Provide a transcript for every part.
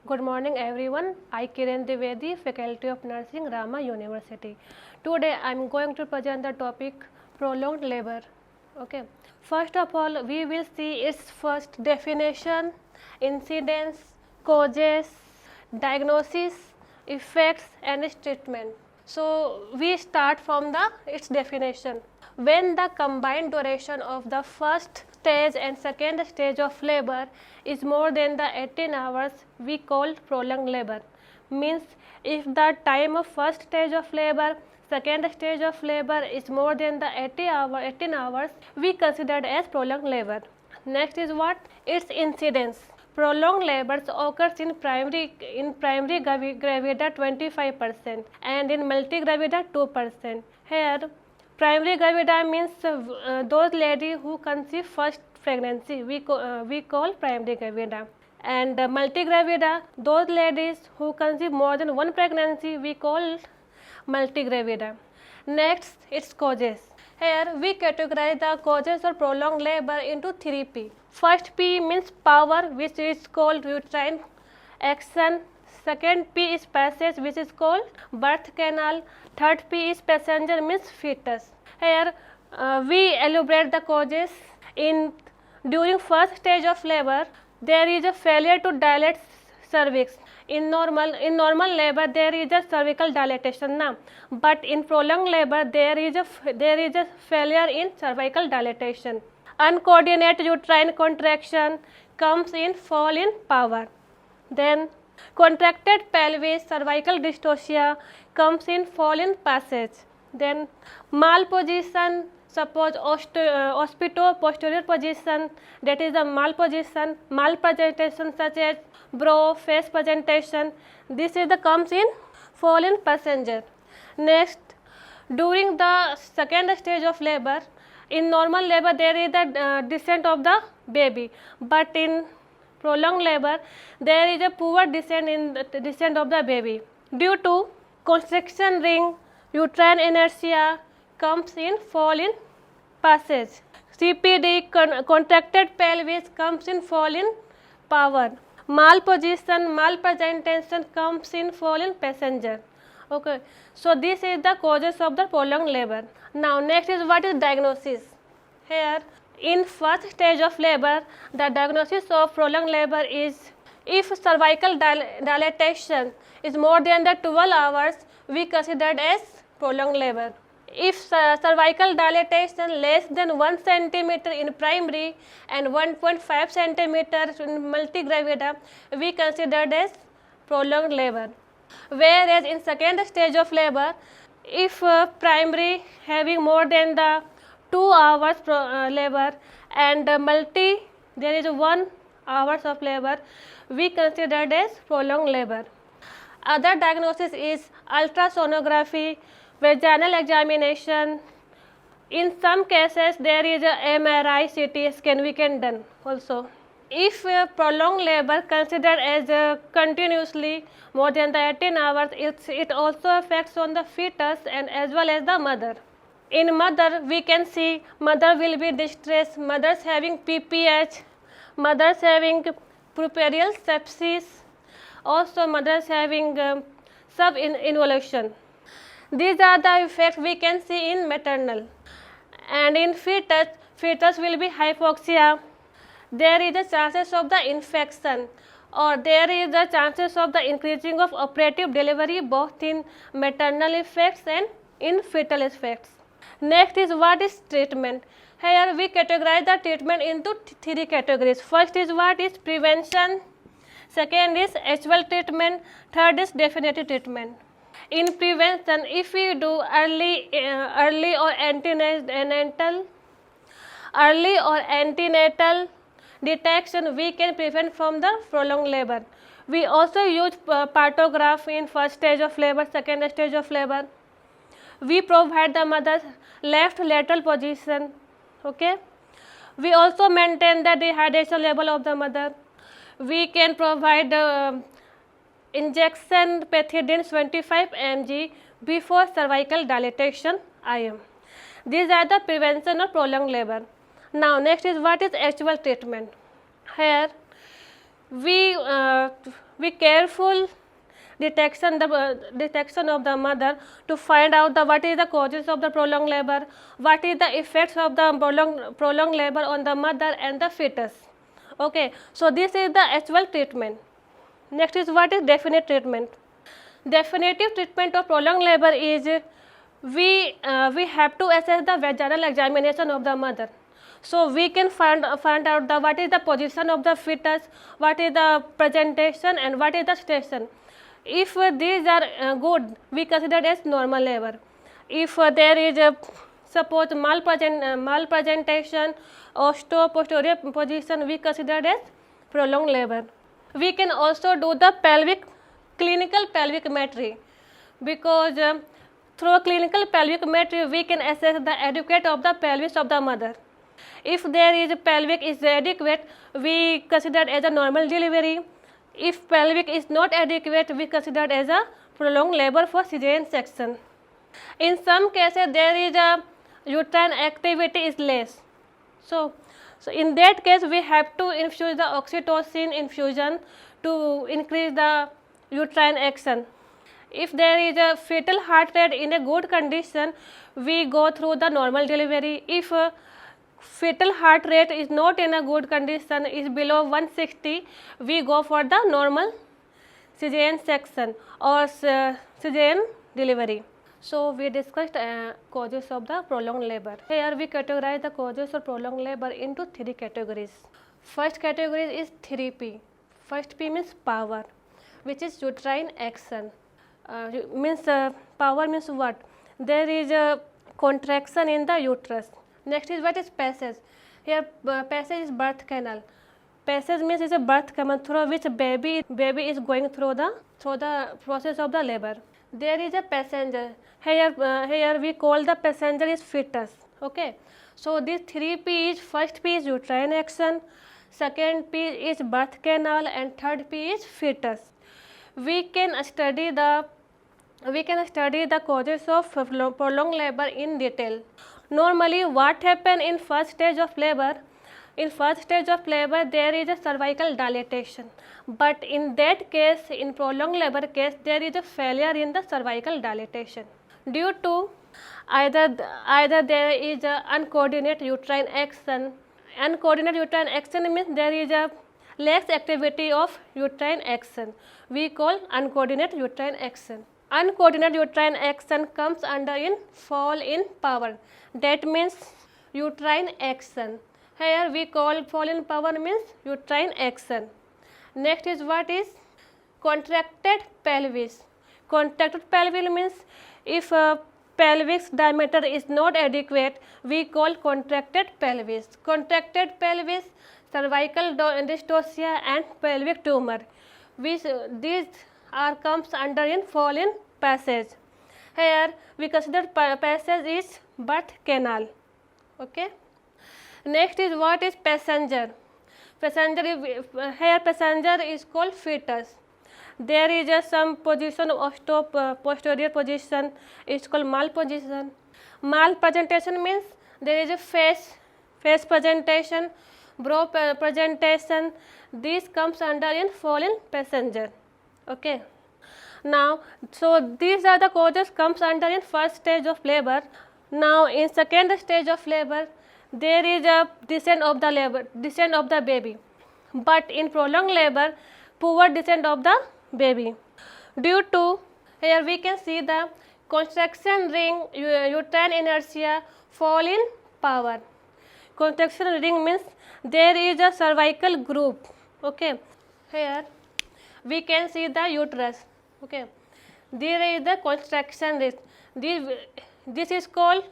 Good morning everyone. I Kiran Dwivedi, Faculty of Nursing, Rama University. Today I am going to present the topic prolonged labor. Okay. First of all, we will see its first definition, incidence, causes, diagnosis, effects and its treatment. So we start from its definition. When the combined duration of the first stage and second stage of labor is more than the 18 hours, we call prolonged labor. Means if the time of first stage of labor, second stage of labor is more than the 18 hours, we consider it as prolonged labor. Next is what? Its incidence. Prolonged labors occurs in primary gravida 25% and in multigravida 2%. Here, primary gravida means those ladies who conceive first pregnancy, we call primary gravida. And multigravida, those ladies who conceive more than one pregnancy, we call multigravida. Next, its causes. Here we categorize the causes of prolonged labor into 3P. First P means power, which is called uterine action. Second P is passage, which is called birth canal. Third P is passenger, means fetus. Here we elaborate the causes. During first stage of labor, there is a failure to dilate cervix. In normal labor there is a cervical dilatation now, but in prolonged labor there is a failure in cervical dilatation. Uncoordinated uterine contraction comes in fall in power. Then contracted pelvis, cervical dystocia comes in fall in passage. Then malposition, suppose ospito-posterior position, that is the malpresentation such as brow, face presentation, this is the comes in fall in passenger. Next, during the second stage of labor, in normal labor there is the descent of the baby, but in prolonged labor there is a poor descent of the baby due to constriction ring. Uterine inertia comes in fall in passage. CPD, contracted pelvis, comes in fall in power. Malpresentation comes in fall in passenger. Okay, so this is the causes of the prolonged labor. Now next is what is diagnosis. Here in first stage of labor, the diagnosis of prolonged labor is if cervical dilatation is more than the 12 hours, we consider it as prolonged labor. If cervical dilatation less than 1 centimeter in primary and 1.5 centimeter in multigravida, we consider it as prolonged labor. Whereas in second stage of labor, if primary having more than the 2 hours labor and multi there is 1 hours of labor, we consider it as prolonged labor. Other diagnosis is ultrasonography, vaginal examination. In some cases there is a MRI, CT scan we can done also. If prolonged labor considered as continuously more than the 18 hours, it also affects on the fetus and as well as the mother. In mother we can see mother will be distressed, mothers having PPH, mothers having puerperal sepsis, also mothers having subinvolution. These are the effects we can see in maternal. And in fetus will be hypoxia. There is a chances of the infection, or there is the chances of the increasing of operative delivery both in maternal effects and in fetal effects. Next is what is treatment. Here we categorize the treatment into 3 categories. First is what is prevention, second is actual treatment, third is definitive treatment. In prevention, if we do early or antenatal detection, we can prevent from the prolonged labor. We also use partograph in first stage of labor, second stage of labor. We provide the mother's left lateral position. Okay. We also maintain the dehydration level of the mother. We can provide injection pethidine 25 mg before cervical dilatation IM. These are the prevention of prolonged labor. Now next is what is actual treatment. Here we we careful detection of the mother to find out the what is the causes of the prolonged labor, what is the effects of the prolonged labor on the mother and the fetus. Okay, so this is the actual treatment. Next is what is definite treatment. Definitive treatment of prolonged labor is we have to assess the vaginal examination of the mother. So we can find out the what is the position of the fetus, what is the presentation, and what is the station. If these are good, we consider as normal labor. If there is suppose malpresentation or posterior position, we consider as prolonged labor. We can also do the clinical pelvic metry, because through clinical pelvic metry we can assess the adequate of the pelvis of the mother. If there is pelvic is adequate, we consider as a normal delivery. If pelvic is not adequate, we consider as a prolonged labor for cesarean section. In some cases there is a uterine activity is less. So in that case we have to infuse the oxytocin infusion to increase the uterine action. If there is a fetal heart rate in a good condition, we go through the normal delivery. If fetal heart rate is not in a good condition, is below 160, we go for the normal cesarean section or cesarean delivery. So we discussed causes of the prolonged labor. Here we categorize the causes of prolonged labor into three categories. First category is 3P. First P means power, which is uterine action. Power means what? There is a contraction in the uterus. Next is what is passage. Here passage is birth canal. Passage means is a birth canal through which baby is going through the process of the labor. There is a passenger. Here we call the passenger is fetus. Okay. So this 3P is, first P is uterine action, second P is birth canal, and third P is fetus. We can study the causes of prolonged labor in detail. Normally what happens in first stage of labor? In first stage of labor there is a cervical dilatation, but in that case, in prolonged labor case, there is a failure in the cervical dilatation due to either there is a uncoordinated uterine action. Uncoordinated uterine action means there is a less activity of uterine action. We call uncoordinated uterine action. Uncoordinated uterine action comes under in fall in power. That means uterine action. Here we call fall in power means uterine action. Next is what is contracted pelvis. Contracted pelvis means if pelvis diameter is not adequate, we call contracted pelvis. Contracted pelvis, cervical dystocia and pelvic tumor, which these are comes under in fall in passage. Here we consider passage is birth canal. Okay. Next is what is passenger. Here passenger is called fetus. There is some position of posterior position, it's called malposition. Malpresentation means there is a face presentation, brow presentation. This comes under in fall in passenger. Okay. Now, so these are the causes comes under in first stage of labor. Now in second stage of labor, there is a descent of the baby, but in prolonged labor, poor descent of the baby due to, here we can see the contraction ring, uterine inertia, fall in power. Contraction ring means there is a cervical groove. Okay, here we can see the uterus. Okay, there is the contraction ring. This is called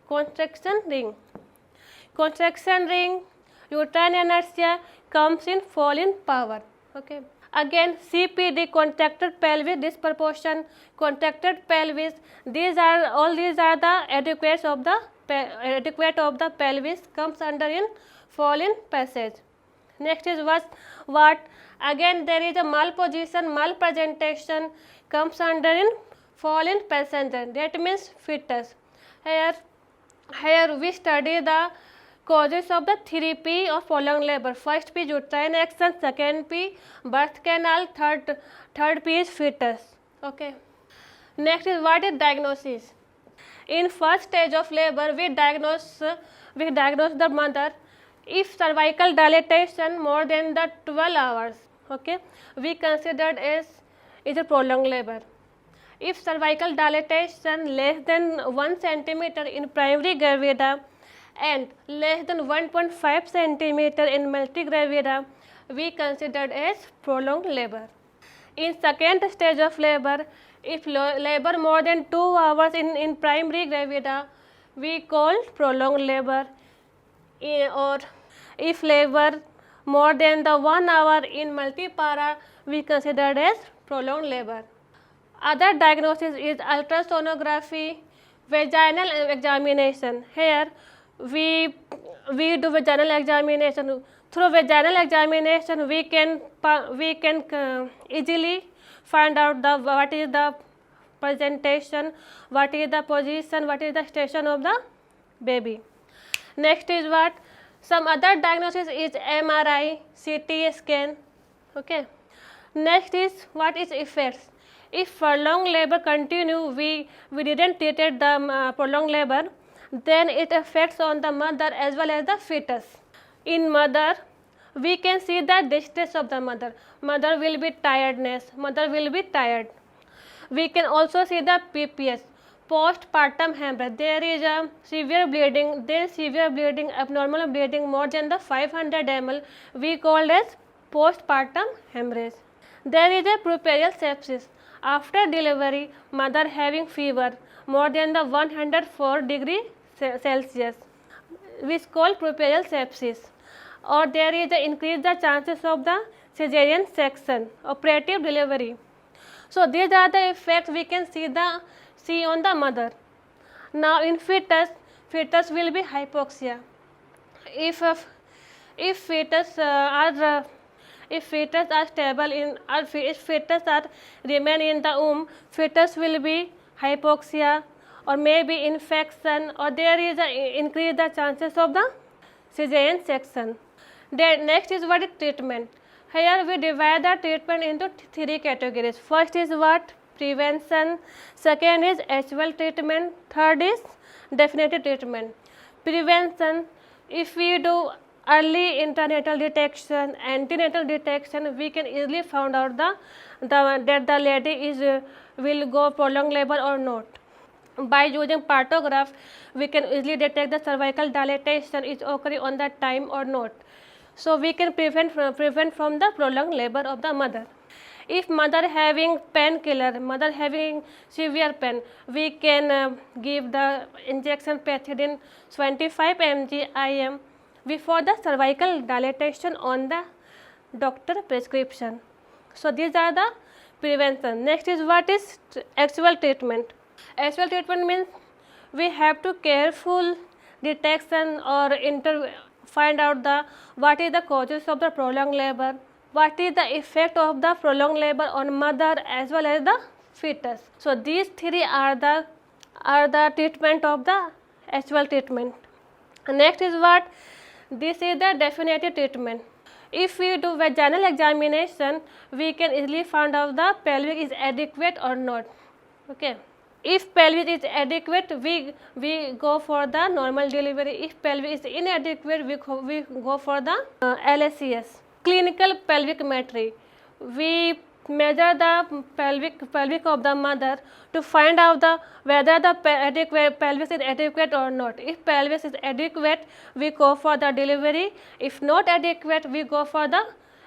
contraction ring. Contraction ring, uterine inertia comes in fall in power. Okay. Again, CPD, contracted pelvis disproportion, contracted pelvis. These are the adequate of the pelvis comes under in fall in passage. Next is what? Again there is a malposition, malpresentation comes under in fall in passenger. That means fetus. Here we study the Causes of the 3P of prolonged labor. First P uterine action, second P birth canal, third P is fetus. Okay. Next is what is diagnosis. In first stage of labor, we diagnose the mother. If cervical dilatation more than the 12 hours, okay, we considered as is a prolonged labor. If cervical dilatation less than 1 centimeter in primary gravida and less than 1.5 centimeter in multigravida, we considered as prolonged labor. In second stage of labor, if labor more than 2 hours in primary gravida, we call prolonged labor. Or if labor more than the 1 hour in multipara, we considered as prolonged labor. Other diagnosis is ultrasonography, vaginal examination. Here we do vaginal examination. Through vaginal examination, we can easily find out what is the presentation, what is the position, what is the station of the baby. Next is what? Some other diagnosis is MRI, CT scan. Okay. Next is what is effects. If prolonged labor continue, we didn't treat the prolonged labor, then it affects on the mother as well as the fetus. In mother, we can see the distress of the mother. Mother will be tiredness. Mother will be tired. We can also see the PPS, postpartum hemorrhage. There is a severe bleeding. Then severe bleeding, abnormal bleeding more than the 500 ml. We call as postpartum hemorrhage. There is a puerperal sepsis. After delivery, mother having fever more than the 104 degree Celsius, which is called puerperal sepsis. Or there is a increase the chances of the cesarean section, operative delivery. So these are the effects we can see on the mother. Now in fetus will be hypoxia. If fetus are stable if fetus are remain in the womb, fetus will be hypoxia or maybe infection, or there is a increase the chances of the cesarean section. Then next is what is treatment. Here we divide the treatment into 3 categories. First is what? Prevention. Second is actual treatment. Third is definitive treatment. Prevention, if we do early intranatal detection, antenatal detection, we can easily find out that the lady will go prolonged labor or not. By using partograph, we can easily detect the cervical dilatation is occurring on that time or not. So we can prevent from the prolonged labor of the mother. If mother having painkiller, mother having severe pain, we can give the injection pethidine 25 mg IM before the cervical dilatation on the doctor prescription. So these are the prevention. Next is what is actual treatment. Actual treatment means we have to careful detection or find out what is the causes of the prolonged labor, what is the effect of the prolonged labor on mother as well as the fetus. So these 3 are the treatment of the actual treatment. Next is what? This is the definitive treatment. If we do vaginal examination, we can easily find out the pelvic is adequate or not. Okay. If pelvic is adequate, we go for the normal delivery. If pelvic is inadequate, we go for the LSCS. Clinical pelvicometry. We measure the pelvic of the mother to find out whether the pelvis is adequate or not. If pelvis is adequate, we go for the delivery. If not adequate, we go for the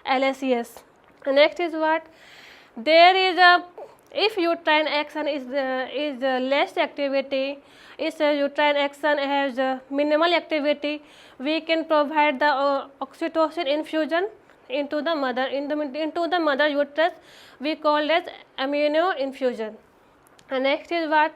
LSCS. Next is what? There is if uterine action is less activity, if uterine action has minimal activity, we can provide the oxytocin infusion into the mother uterus. We call as amino infusion. And next is what?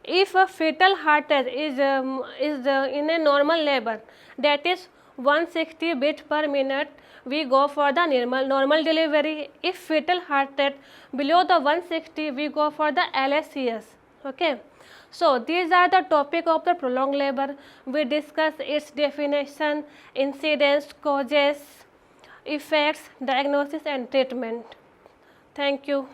If a fetal heart rate is in a normal labor, that is 160 beats per minute, we go for the normal delivery. If fetal heart rate below the 160, we go for the LSCS. Okay. So these are the topic of the prolonged labor. We discuss its definition, incidence, causes, effects, diagnosis and treatment. Thank you.